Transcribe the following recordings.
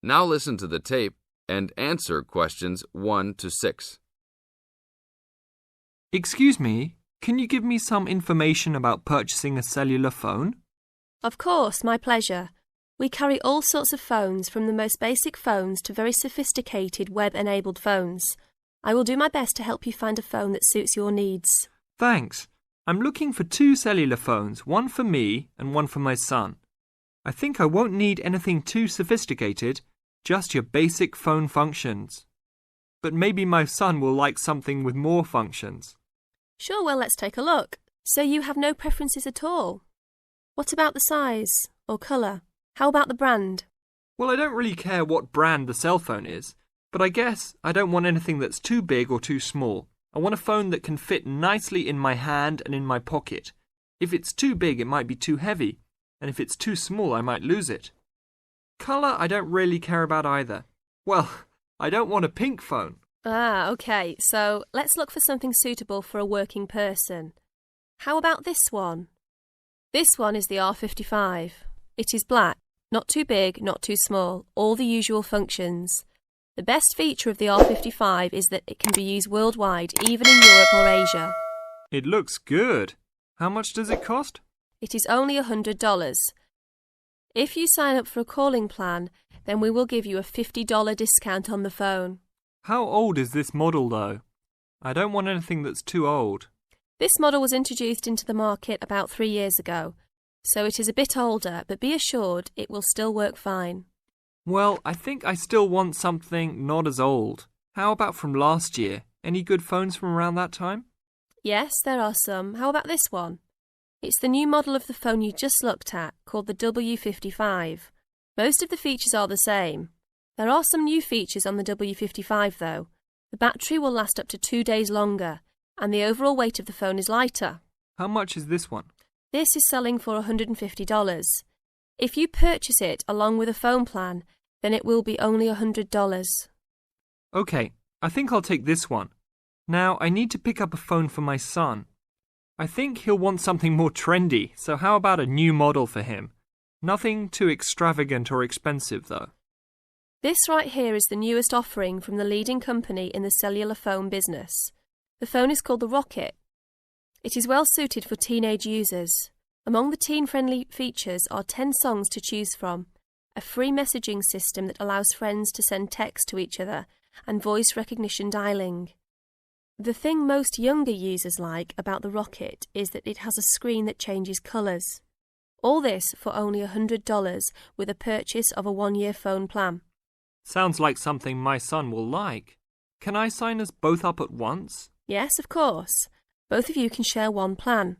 Now listen to the tape and answer questions 1 to 6. Excuse me, can you give me some information about purchasing a cellular phone? Of course, my pleasure. We carry all sorts of phones, from the most basic phones to very sophisticated web-enabled phones. I will do my best to help you find a phone that suits your needs. Thanks. I'm looking for 2 cellular phones, one for me and one for my son. I think I won't need anything too sophisticated, just your basic phone functions. But maybe my son will like something with more functions. Sure, well, let's take a look. So you have no preferences at all? What about the size or colour? How about the brand? Well, I don't really care what brand the cell phone is, but I guess I don't want anything that's too big or too small. I want a phone that can fit nicely in my hand and in my pocket. If it's too big, it might be too heavy, and if it's too small, I might lose it. Colour, I don't really care about either. Well, I don't want a pink phone. Ah, okay, so let's look for something suitable for a working person. How about this one? This one is the R55. It is black, not too big, not too small, all the usual functions. The best feature of the R55 is that it can be used worldwide, even in Europe or Asia. It looks good. How much does it cost? It is only $100. If you sign up for a calling plan, then we will give you a $50 discount on the phone. How old is this model, though? I don't want anything that's too old. This model was introduced into the market about 3 years ago, so it is a bit older, but be assured it will still work fine. Well, I think I still want something not as old. How about from last year? Any good phones from around that time? Yes, there are some. How about this one? It's the new model of the phone you just looked at, called the W55. Most of the features are the same. There are some new features on the W55 though. The battery will last up to 2 days longer, and the overall weight of the phone is lighter. How much is this one? This is selling for $150. If you purchase it along with a phone plan, then it will be only $100. Okay, I think I'll take this one. Now, I need to pick up a phone for my son. I think he'll want something more trendy, so how about a new model for him? Nothing too extravagant or expensive, though. This right here is the newest offering from the leading company in the cellular phone business. The phone is called the Rocket. It is well suited for teenage users. Among the teen-friendly features are 10 songs to choose from, a free messaging system that allows friends to send text to each other, and voice recognition dialing. The thing most younger users like about the Rocket is that it has a screen that changes colours. All this for only $100 with a purchase of a 1-year phone plan. Sounds like something my son will like. Can I sign us both up at once? Yes, of course. Both of you can share one plan.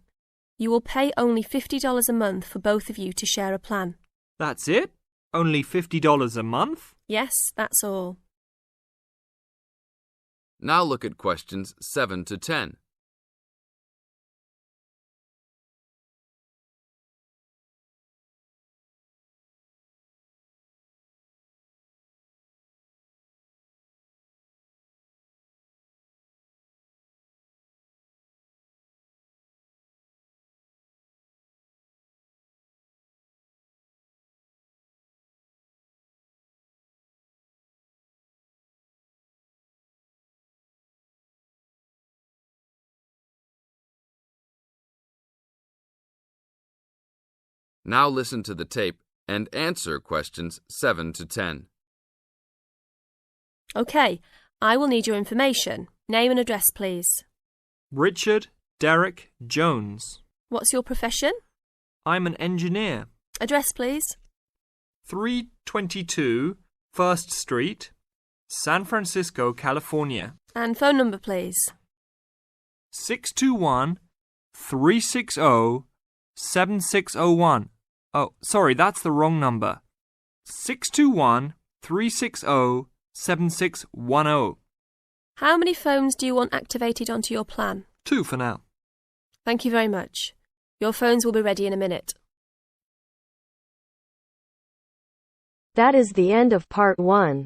You will pay only $50 a month for both of you to share a plan. That's it? Only $50 a month? Yes, that's all. Now look at questions 7 to 10. Now listen to the tape and answer questions 7 to 10. Okay, I will need your information. Name and address, please. Richard Derek Jones. What's your profession? I'm an engineer. Address, please. 322 First Street, San Francisco, California. And phone number, please. 621-360-7601. Oh, sorry, that's the wrong number. 621-360-7610. How many phones do you want activated onto your plan? 2 for now. Thank you very much. Your phones will be ready in a minute. That is the end of part 1.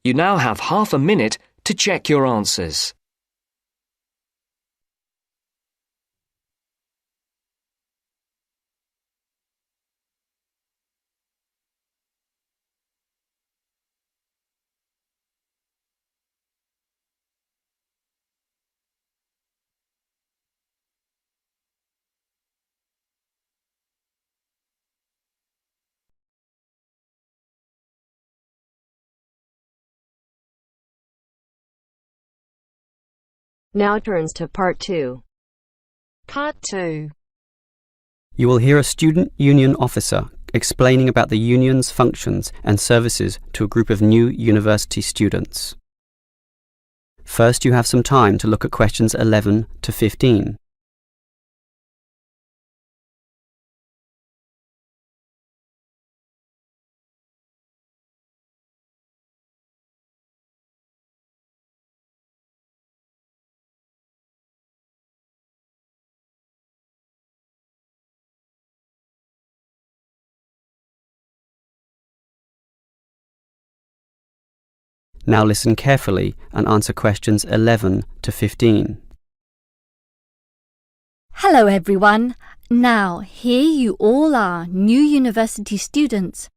You now have half a minute to check your answers. Now turns to Part 2. Part 2. You will hear a student union officer explaining about the union's functions and services to a group of new university students. First, you have some time to look at questions 11 to 15. Now listen carefully and answer questions 11 to 15. Hello everyone. Now, here you all are, new university students.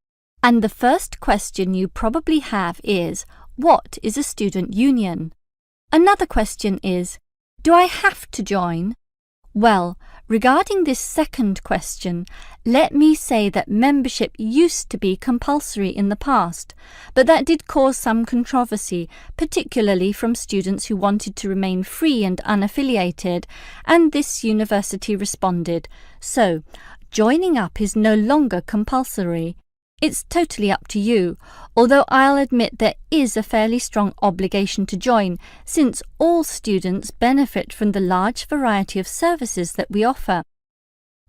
And the first question you probably have is, what is a student union? Another question is, do I have to join? Well, regarding this second question, let me say that membership used to be compulsory in the past, but that did cause some controversy, particularly from students who wanted to remain free and unaffiliated, and this university responded. So, joining up is no longer compulsory. It's totally up to you, although I'll admit there is a fairly strong obligation to join, since all students benefit from the large variety of services that we offer.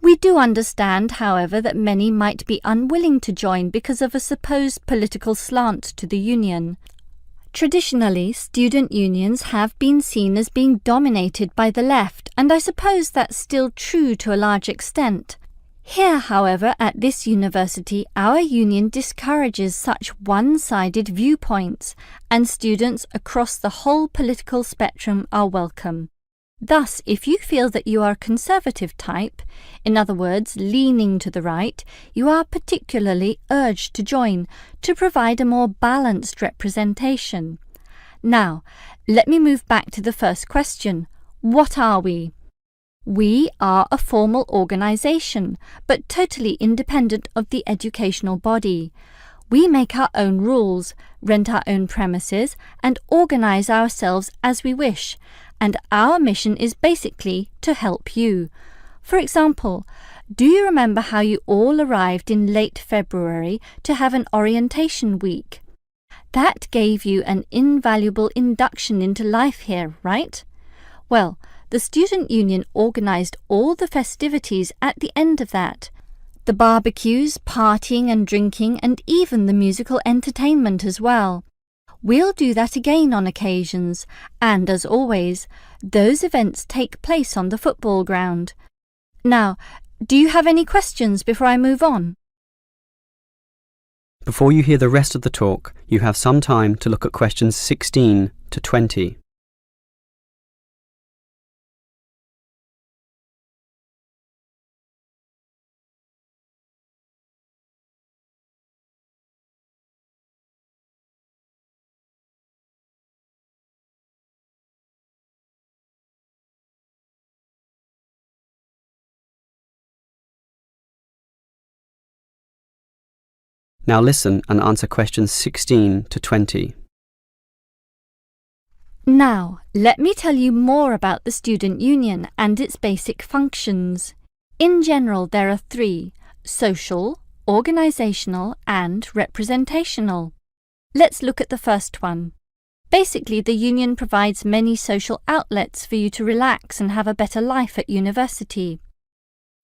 We do understand, however, that many might be unwilling to join because of a supposed political slant to the union. Traditionally, student unions have been seen as being dominated by the left, and I suppose that's still true to a large extent. Here, however, at this university, our union discourages such one-sided viewpoints, and students across the whole political spectrum are welcome. Thus, if you feel that you are a conservative type, in other words, leaning to the right, you are particularly urged to join to provide a more balanced representation. Now, let me move back to the first question. What are we? We are a formal organisation, but totally independent of the educational body. We make our own rules, rent our own premises, and organise ourselves as we wish, and our mission is basically to help you. For example, do you remember how you all arrived in late February to have an orientation week? That gave you an invaluable induction into life here, right? Well, the student union organised all the festivities at the end of that. The barbecues, partying and drinking, and even the musical entertainment as well. We'll do that again on occasions, and as always, those events take place on the football ground. Now, do you have any questions before I move on? Before you hear the rest of the talk, you have some time to look at questions 16 to 20. Now listen and answer questions 16 to 20. Now, let me tell you more about the student union and its basic functions. In general, there are three: social, organisational, and representational. Let's look at the first one. Basically, the union provides many social outlets for you to relax and have a better life at university.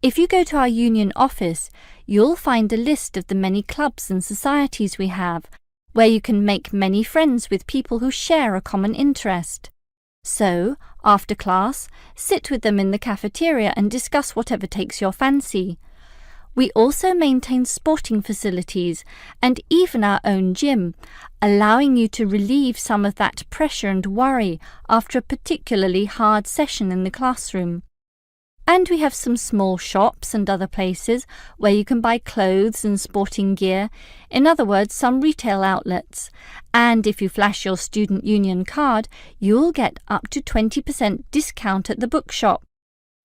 If you go to our union office, you'll find a list of the many clubs and societies we have, where you can make many friends with people who share a common interest. So, after class, sit with them in the cafeteria and discuss whatever takes your fancy. We also maintain sporting facilities and even our own gym, allowing you to relieve some of that pressure and worry after a particularly hard session in the classroom. And we have some small shops and other places where you can buy clothes and sporting gear, in other words, some retail outlets. And if you flash your student union card, you'll get up to 20% discount at the bookshop.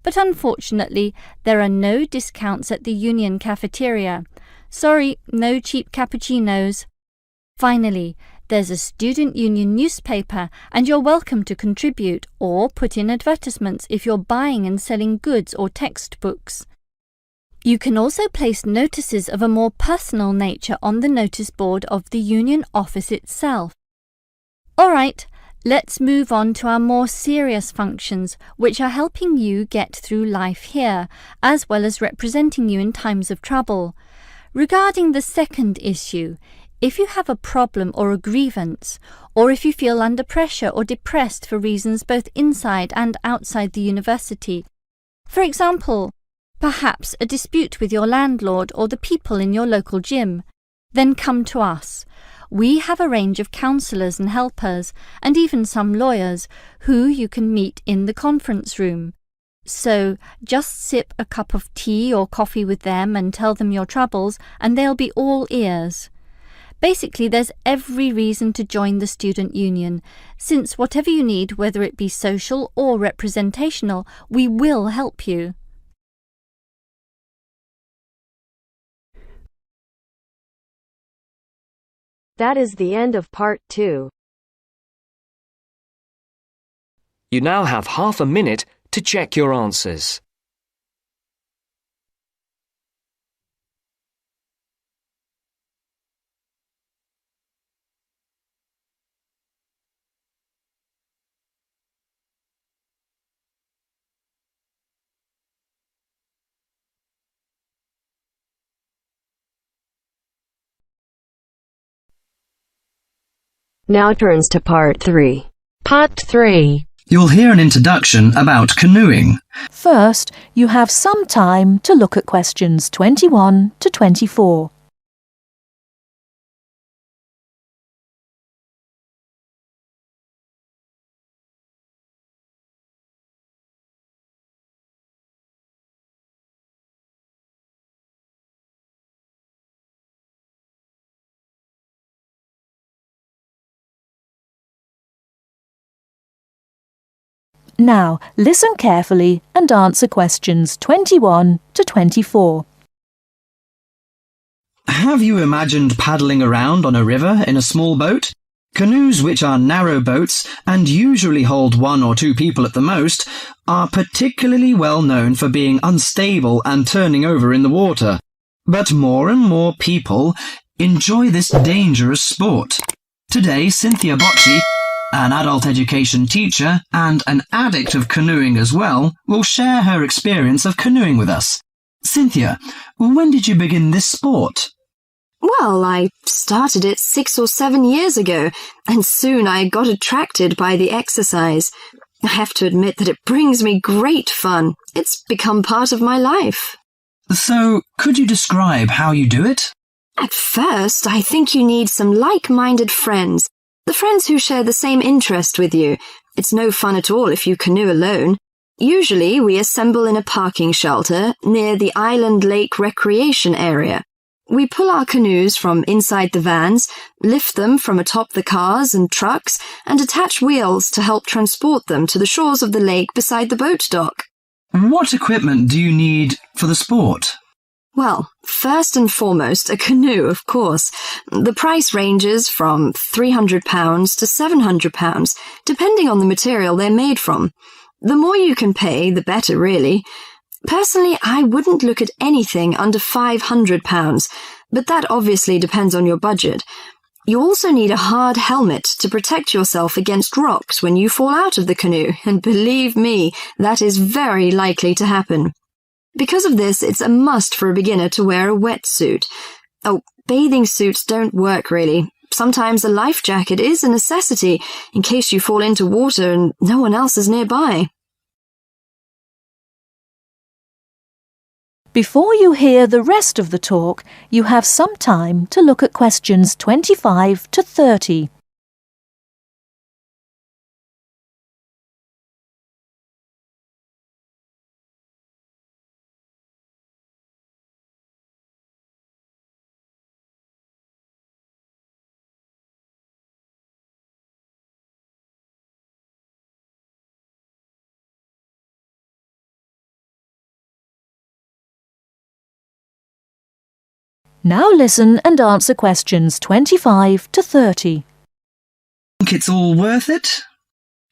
But unfortunately, there are no discounts at the union cafeteria. Sorry, no cheap cappuccinos. Finally, There's a student union newspaper, and you're welcome to contribute or put in advertisements if you're buying and selling goods or textbooks. You can also place notices of a more personal nature on the notice board of the union office itself. All right, let's move on to our more serious functions, which are helping you get through life here, as well as representing you in times of trouble. Regarding the second issue, if you have a problem or a grievance, or if you feel under pressure or depressed for reasons both inside and outside the university, for example, perhaps a dispute with your landlord or the people in your local gym, then come to us. We have a range of counsellors and helpers, and even some lawyers, who you can meet in the conference room. So just sip a cup of tea or coffee with them and tell them your troubles, and they'll be all ears. Basically, there's every reason to join the student union, since whatever you need, whether it be social or representational, we will help you. That is the end of part 2. You now have half a minute to check your answers. Now turns to part 3. Part 3. You'll hear an introduction about canoeing. First, you have some time to look at questions 21 to 24. Now, listen carefully and answer questions 21 to 24. Have you imagined paddling around on a river in a small boat? Canoes, which are narrow boats and usually hold 1 or 2 people at the most, are particularly well known for being unstable and turning over in the water. But more and more people enjoy this dangerous sport. Today, Cynthia Bocci, an adult education teacher and an addict of canoeing as well, will share her experience of canoeing with us. Cynthia, when did you begin this sport? Well, I started it 6 or 7 years ago, and soon I got attracted by the exercise. I have to admit that it brings me great fun. It's become part of my life. So, could you describe how you do it? At first, I think you need some like-minded friends. The friends who share the same interest with you. It's no fun at all if you canoe alone. Usually, we assemble in a parking shelter near the Island Lake Recreation Area. We pull our canoes from inside the vans, lift them from atop the cars and trucks, and attach wheels to help transport them to the shores of the lake beside the boat dock. What equipment do you need for the sport? Well, first and foremost, a canoe, of course. The price ranges from £300 to £700, depending on the material they're made from. The more you can pay, the better, really. Personally, I wouldn't look at anything under £500, but that obviously depends on your budget. You also need a hard helmet to protect yourself against rocks when you fall out of the canoe, and believe me, that is very likely to happen. Because of this, it's a must for a beginner to wear a wetsuit. Oh, bathing suits don't work really. Sometimes a life jacket is a necessity in case you fall into water and no one else is nearby. Before you hear the rest of the talk, you have some time to look at questions 25 to 30. Now listen and answer questions 25 to 30. Think it's all worth it?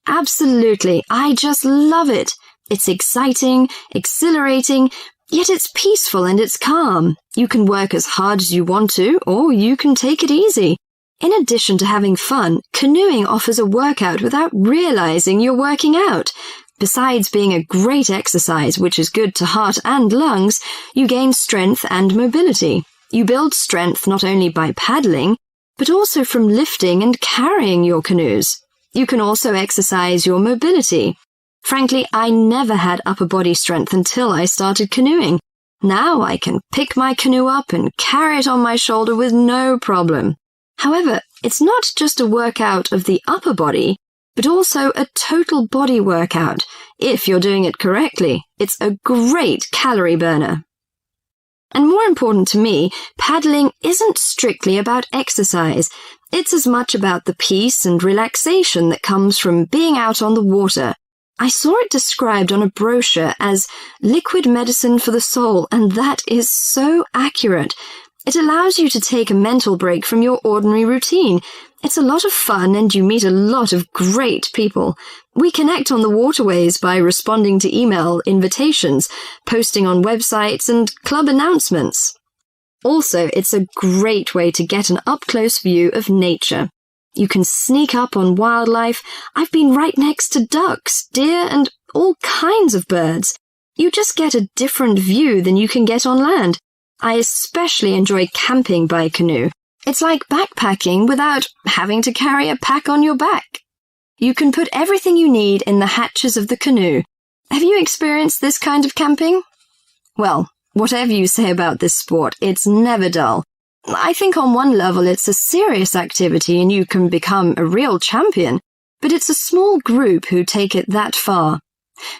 Absolutely. I just love it. It's exciting, exhilarating, yet it's peaceful and it's calm. You can work as hard as you want to, or you can take it easy. In addition to having fun, canoeing offers a workout without realizing you're working out. Besides being a great exercise, which is good to heart and lungs, you gain strength and mobility. You build strength not only by paddling, but also from lifting and carrying your canoes. You can also exercise your mobility. Frankly, I never had upper body strength until I started canoeing. Now I can pick my canoe up and carry it on my shoulder with no problem. However, it's not just a workout of the upper body, but also a total body workout. If you're doing it correctly, it's a great calorie burner. And more important to me, paddling isn't strictly about exercise. It's as much about the peace and relaxation that comes from being out on the water. I saw it described on a brochure as liquid medicine for the soul, and that is so accurate. It allows you to take a mental break from your ordinary routine. It's a lot of fun and you meet a lot of great people. We connect on the waterways by responding to email invitations, posting on websites and club announcements. Also, it's a great way to get an up-close view of nature. You can sneak up on wildlife. I've been right next to ducks, deer, and all kinds of birds. You just get a different view than you can get on land. I especially enjoy camping by canoe. It's like backpacking without having to carry a pack on your back. You can put everything you need in the hatches of the canoe. Have you experienced this kind of camping? Well, whatever you say about this sport, it's never dull. I think on one level it's a serious activity and you can become a real champion, but it's a small group who take it that far.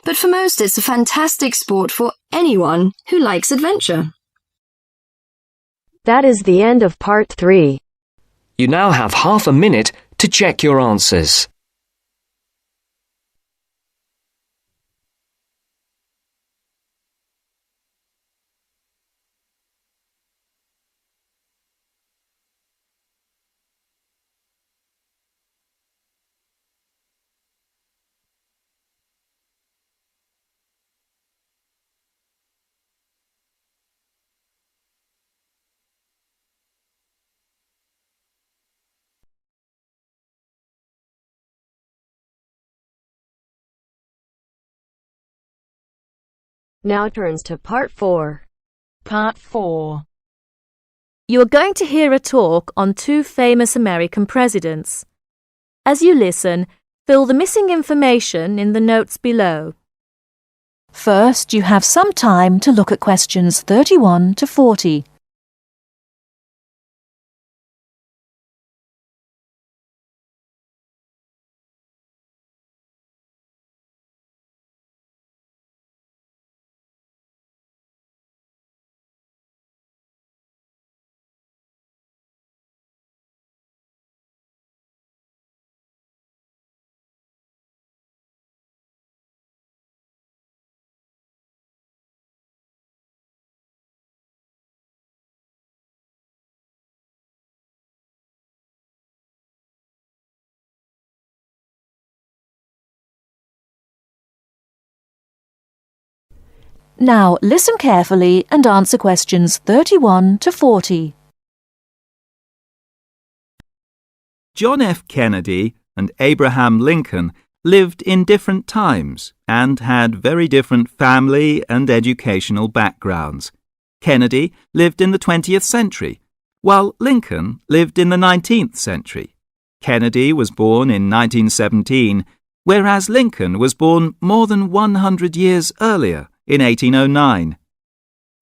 But for most, it's a fantastic sport for anyone who likes adventure. That is the end of part 3. You now have half a minute to check your answers. Now turns to part 4. Part 4. You are going to hear a talk on 2 famous American presidents. As you listen, fill the missing information in the notes below. First, you have some time to look at questions 31 to 40. Now listen carefully and answer questions 31 to 40. John F. Kennedy and Abraham Lincoln lived in different times and had very different family and educational backgrounds. Kennedy lived in the 20th century, while Lincoln lived in the 19th century. Kennedy was born in 1917, whereas Lincoln was born more than 100 years earlier, in 1809.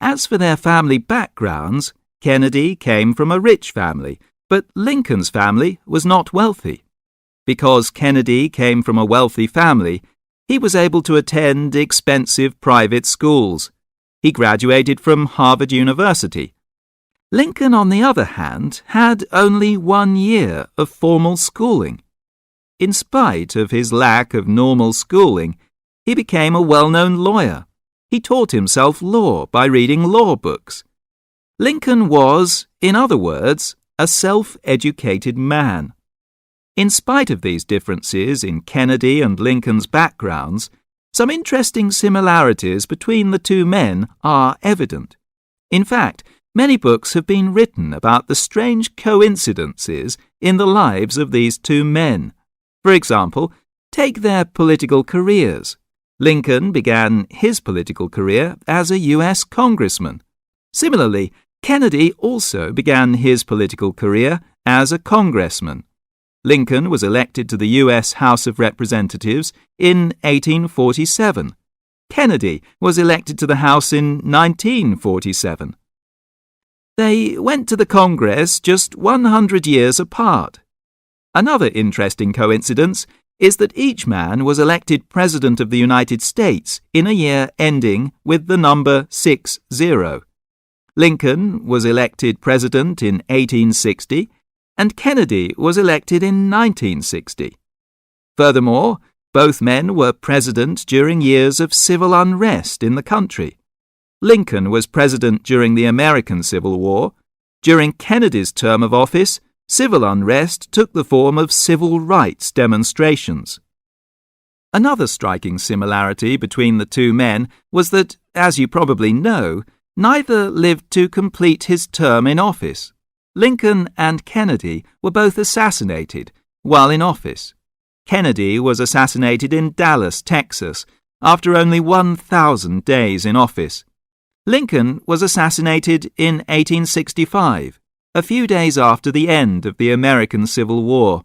As for their family backgrounds, Kennedy came from a rich family, but Lincoln's family was not wealthy. Because Kennedy came from a wealthy family, he was able to attend expensive private schools. He graduated from Harvard University. Lincoln, on the other hand, had only 1 year of formal schooling. In spite of his lack of normal schooling, he became a well-known lawyer. He taught himself law by reading law books. Lincoln was, in other words, a self-educated man. In spite of these differences in Kennedy and Lincoln's backgrounds, some interesting similarities between the two men are evident. In fact, many books have been written about the strange coincidences in the lives of these two men. For example, take their political careers. Lincoln began his political career as a US congressman. Similarly, Kennedy also began his political career as a congressman. Lincoln was elected to the US House of Representatives in 1847. Kennedy was elected to the House in 1947. They went to the Congress just 100 years apart. Another interesting coincidence is that each man was elected President of the United States in a year ending with the number 60. Lincoln was elected President in 1860, and Kennedy was elected in 1960. Furthermore, both men were president during years of civil unrest in the country. Lincoln was president during the American Civil War. During Kennedy's term of office, civil unrest took the form of civil rights demonstrations. Another striking similarity between the two men was that, as you probably know, neither lived to complete his term in office. Lincoln and Kennedy were both assassinated while in office. Kennedy was assassinated in Dallas, Texas, after only 1,000 days in office. Lincoln was assassinated in 1865, a few days after the end of the American Civil War.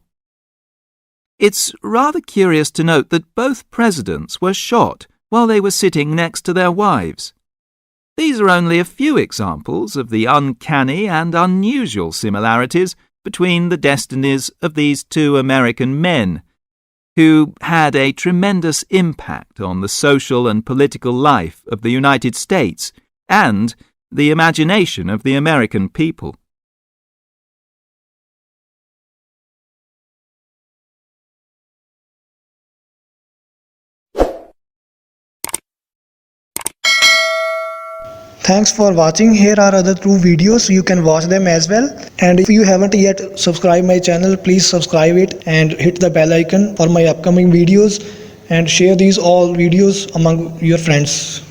It's rather curious to note that both presidents were shot while they were sitting next to their wives. These are only a few examples of the uncanny and unusual similarities between the destinies of these two American men, who had a tremendous impact on the social and political life of the United States and the imagination of the American people. Thanks for watching. Here are other 2 videos. You can watch them as well. And if you haven't yet subscribed my channel, please subscribe it and hit the bell icon for my upcoming videos, and share these all videos among your friends.